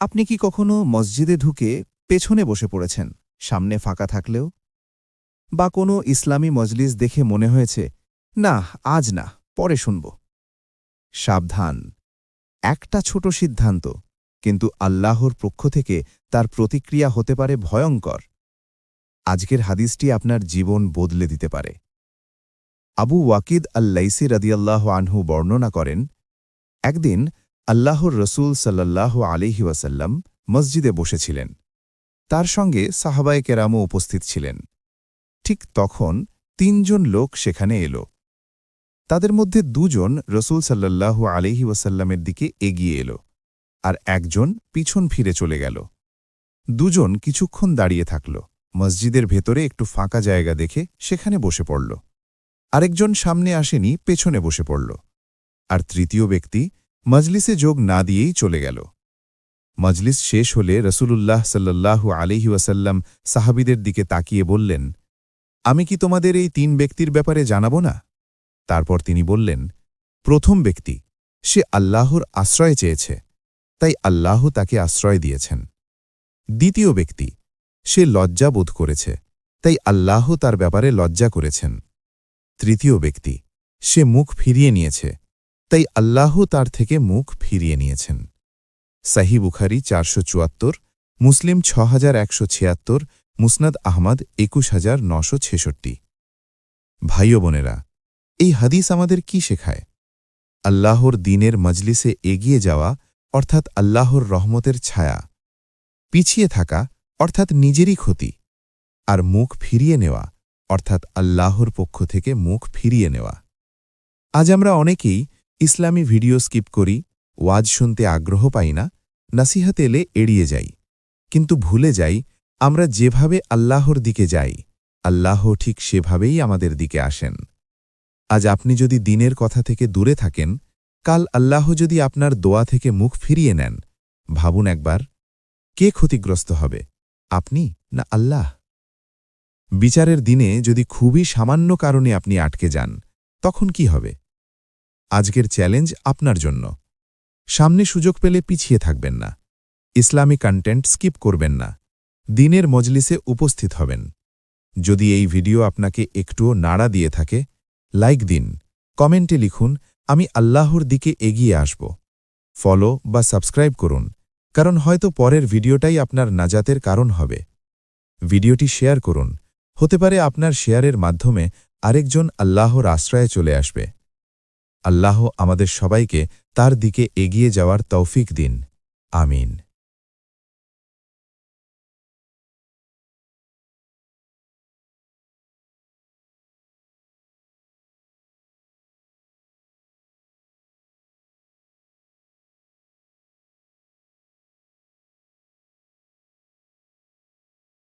আপনি কি কখনো মসজিদে ঢুকে পেছনে বসে পড়েছেন, সামনে ফাঁকা থাকলেও? বা কোনো ইসলামী মজলিস দেখে মনে হয়েছে, না, আজ না, পরে শুনব? সাবধান, একটা ছোট সিদ্ধান্ত, কিন্তু আল্লাহর পক্ষ থেকে তার প্রতিক্রিয়া হতে পারে ভয়ঙ্কর। আজকের হাদিসটি আপনার জীবন বদলে দিতে পারে। আবু ওয়াকিদ আল-লাইসি রাদিয়াল্লাহু আনহু বর্ণনা করেন, একদিন আল্লাহর রসূল সাল্লাল্লাহু আলাইহি ওয়াসাল্লাম মসজিদে বসেছিলেন। তার সঙ্গে সাহাবায়ে কেরামও উপস্থিত ছিলেন। ঠিক তখন ৩ জন লোক সেখানে এল। তাদের মধ্যে ২ জন রসূল সাল্লাল্লাহু আলাইহি ওয়াসাল্লামের দিকে এগিয়ে এল, আর একজন পিছন ফিরে চলে গেল। ২ জন কিছুক্ষণ দাঁড়িয়ে থাকল, মসজিদের ভেতরে একটু ফাঁকা জায়গা দেখে সেখানে বসে পড়ল। আরেকজন সামনে আসেনি, পেছনে বসে পড়ল। আর তৃতীয় ব্যক্তি মজলিসে যোগ না দিয়েই চলে গেল। মজলিস শেষ হলে রসূলুল্লাহ সাল্লাল্লাহু আলাইহি ওয়াসাল্লাম সাহাবীদের দিকে তাকিয়ে বললেন, আমি কি তোমাদের এই ৩ ব্যক্তির ব্যাপারে জানাব না? তারপর তিনি বললেন, প্রথম ব্যক্তি, সে আল্লাহর আশ্রয় চেয়েছে, তাই আল্লাহ তাকে আশ্রয় দিয়েছেন। দ্বিতীয় ব্যক্তি, সে লজ্জা বোধ করেছে, তাই আল্লাহ তার ব্যাপারে লজ্জা করেছেন। তৃতীয় ব্যক্তি, সে মুখ ফিরিয়ে নিয়েছে, তাই আল্লাহ তার থেকে মুখ ফিরিয়ে নিয়েছেন। সহিহ বুখারী ৪৭৪, মুসলিম ৬১৭৬, মুসনাদ আহমদ ২১৯৬৬। ভাই ও বোনেরা, এই হাদিস আমাদের কি শেখায়? আল্লাহর দ্বীনের মজলিসে এগিয়ে যাওয়া অর্থাৎ আল্লাহর রহমতের ছায়া, পিছিয়ে থাকা অর্থাৎ নিজেরই ক্ষতি, আর মুখ ফিরিয়ে নেওয়া অর্থাৎ আল্লাহর পক্ষ থেকে মুখ ফিরিয়ে নেওয়া। আজ আমরা অনেকেই ইসলামী ভিডিও স্কিপ করি, ওয়াজ শুনতে আগ্রহ পাই না, নাসিহত এলে এড়িয়ে যাই, কিন্তু ভুলে যাই আমরা যেভাবে আল্লাহর দিকে যাই, আল্লাহ ঠিক সেভাবেই আমাদের দিকে আসেন। আজ আপনি যদি দ্বীনের কথা থেকে দূরে থাকেন, কাল আল্লাহ যদি আপনার দোয়া থেকে মুখ ফিরিয়ে নেন, ভাবুন একবার, কে ক্ষতিগ্রস্ত হবে, আপনি না আল্লাহ? বিচারের দিনে যদি খুবই সামান্য কারণে আপনি আটকে যান, তখন কি হবে? আজকের চ্যালেঞ্জ আপনার জন্য। সামনে সুযোগ পেলে পিছিয়ে থাকবেন না, ইসলামী কন্টেন্ট স্কিপ করবেন না, দ্বীনের মজলিসে উপস্থিত হবেন। যদি এই ভিডিও আপনাকে একটুও নাড়া দিয়ে থাকে, লাইক দিন, কমেন্টে লিখুন, আমি আল্লাহর দিকে এগিয়ে আসব। ফলো বা সাবস্ক্রাইব করুন, কারণ হয়তো পরের ভিডিওটাই আপনার নাজাতের কারণ হবে। ভিডিওটি শেয়ার করুন, হতে পারে আপনার শেয়ারের মাধ্যমে আরেকজন আল্লাহর আশ্রয়ে চলে আসবে। আল্লাহ আমাদের সবাইকে তার দিকে এগিয়ে যাওয়ার তৌফিক দিন। আমিন।